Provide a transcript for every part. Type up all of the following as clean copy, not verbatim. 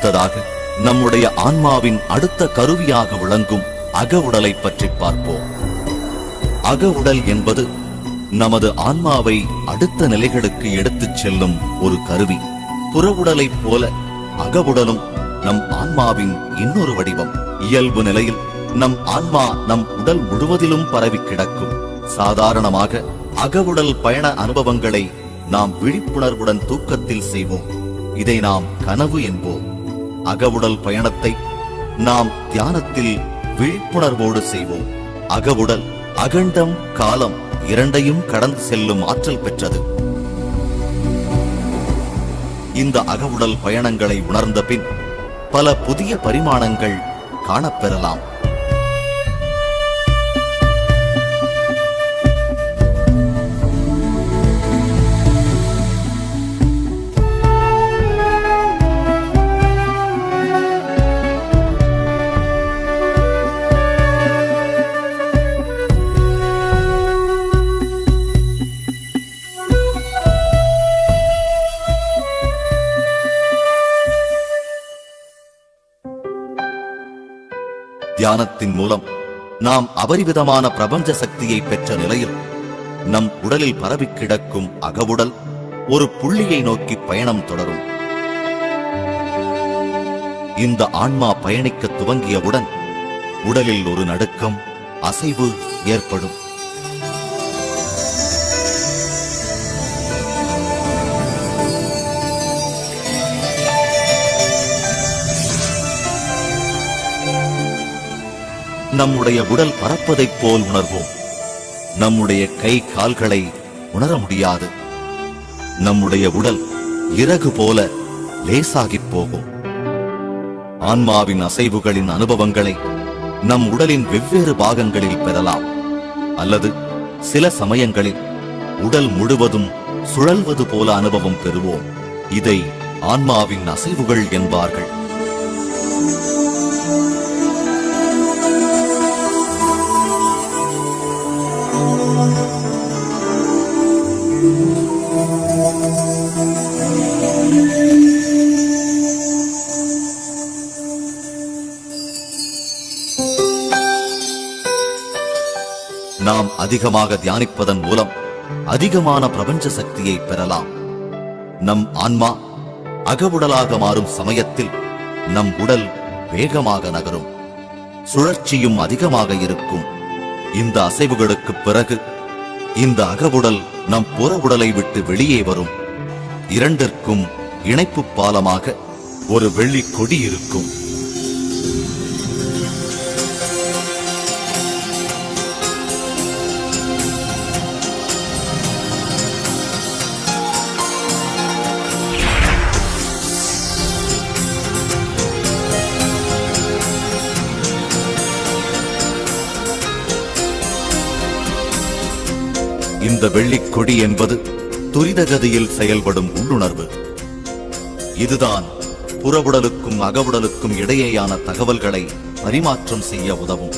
அடுத்ததாக நம்முடைய ஆன்மாவின் அடுத்த கருவியாக விளங்கும் அகவுடலை பற்றி பார்ப்போம். அகவுடல் என்பது நமது ஆன்மாவை அடுத்த நிலைகளுக்கு எடுத்துச் செல்லும் ஒரு கருவி. புறவுடலைப் போல அகவுடலும் நம் ஆன்மாவின் இன்னொரு வடிவம். இயல்பு நிலையில் நம் ஆன்மா நம் உடல் முழுவதிலும் பரவி கிடக்கும். சாதாரணமாக அகவுடல் பயண அனுபவங்களை நாம் விழிப்புணர்வுடன் தூக்கத்தில் செய்வோம். இதை நாம் கனவு என்போம். அகவுடல் பயணத்தை நாம் தியானத்தில் விழிப்புணர்வோடு செய்வோம். அகவுடல் அகண்டம் காலம் இரண்டையும் கடந்து செல்லும் ஆற்றல் பெற்றது. இந்த அகவுடல் பயணங்களை உணர்ந்த பின் பல புதிய பரிமாணங்கள் காணப்பெறலாம். தியானத்தின் மூலம் நாம் அபரிவிதமான பிரபஞ்ச சக்தியை பெற்ற நிலையில் நம் உடலில் பரவி கிடக்கும் அகவுடல் ஒரு புள்ளியை நோக்கி பயணம் தொடரும். இந்த ஆன்மா பயணிக்க துவங்கியவுடன் உடலில் ஒரு நடுக்கம், அசைவு ஏற்படும். நம்முடைய உடல் பறப்பதைப் போல் உணர்வோம். நம்முடைய கை கால்களை உணர முடியாது. நம்முடைய உடல் இறகு போல லேசாகிப் போகும். ஆன்மாவின் அசைவுகளின் அனுபவங்களை நம் உடலின் வெவ்வேறு பாகங்களில் பெறலாம். அல்லது சில சமயங்களில் உடல் முழுவதும் சுழல்வது போல அனுபவம் பெறுவோம். இதை ஆன்மாவின் அசைவுகள் என்பார்கள். நாம் அதிகமாக தியானிப்பதன் மூலம் அதிகமான பிரபஞ்ச சக்தியை பெறலாம். நம் ஆன்மா அகவுடலாக மாறும் சமயத்தில் நம் உடல் வேகமாக நகரும். சுழற்சியும் அதிகமாக இருக்கும். இந்த அசைவுகளுக்கு பிறகு இந்த அகவுடல் நம் புற உடலை விட்டு வெளியே வரும். இரண்டிற்கும் இணைப்பு பாலமாக ஒரு வெள்ளி கொடி இருக்கும். இந்த வெள்ளிக் கொடி என்பது துரிதகதியில் செயல்படும் உள்ளுணர்வு. இதுதான் புறவுடலுக்கும் அகவுடலுக்கும் இடையேயான தகவல்களை பரிமாற்றம் செய்ய உதவும்.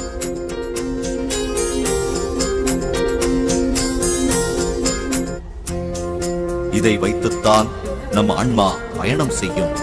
இதை வைத்துத்தான் நம் ஆன்மா பயணம் செய்யும்.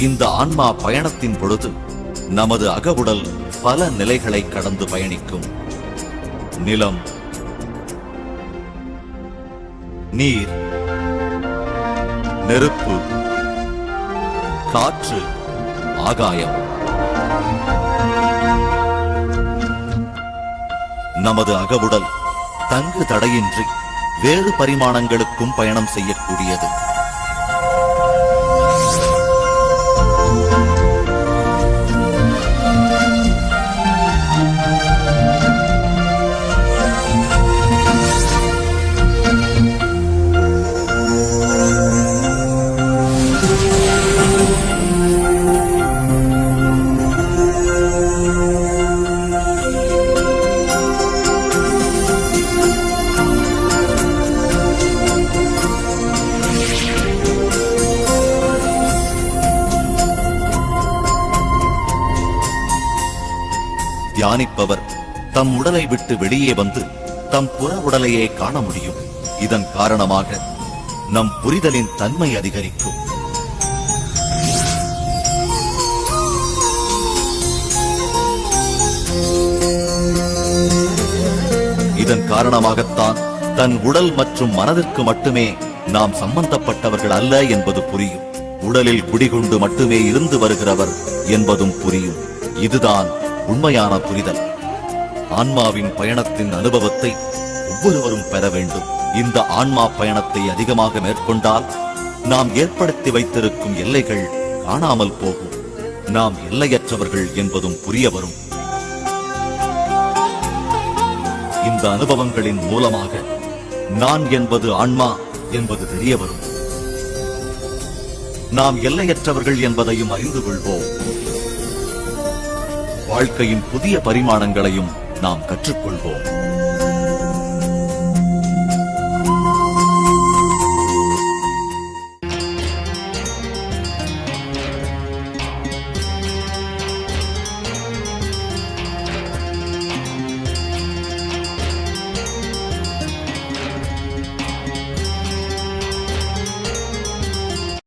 இந்த ஆன்மா பயணத்தின் பொழுது நமது அகவுடல் பல நிலைகளை கடந்து பயணிக்கும். நிலம், நீர், நெருப்பு, காற்று, ஆகாயம். நமது அகவுடல் தங்கு தடையின்றி வேறு பரிமாணங்களுக்கும் பயணம் செய்யக்கூடியது. தியானிப்பவர் தம் உடலை விட்டு வெளியே வந்து தம் புற உடலையே காண முடியும். இதன் காரணமாக நம் புரிதலின் தன்மை அதிகரிக்கும். இதன் காரணமாகத்தான் தன் உடல் மற்றும் மனதிற்கு மட்டுமே நாம் சம்பந்தப்பட்டவர்கள் அல்ல என்பது புரியும். உடலில் குடிகொண்டு மட்டுமே இருந்து வருகிறவர் என்பதும் புரியும். இதுதான் உண்மையான புரிதல். ஆன்மாவின் பயணத்தின் அனுபவத்தை ஒவ்வொருவரும் பெற வேண்டும். இந்த ஆன்மா பயணத்தை அதிகமாக மேற்கொண்டால் நாம் ஏற்படுத்தி வைத்திருக்கும் எல்லைகள் காணாமல் போகும். நாம் எல்லையற்றவர்கள் என்பதும் புரிய வரும். இந்த அனுபவங்களின் மூலமாக நான் என்பது ஆன்மா என்பது தெரிய வரும். நாம் எல்லையற்றவர்கள் என்பதையும் அறிந்து கொள்வோம். வாழ்க்கையின் புதிய பரிமாணங்களையும் நாம் கற்றுக்கொள்வோம்.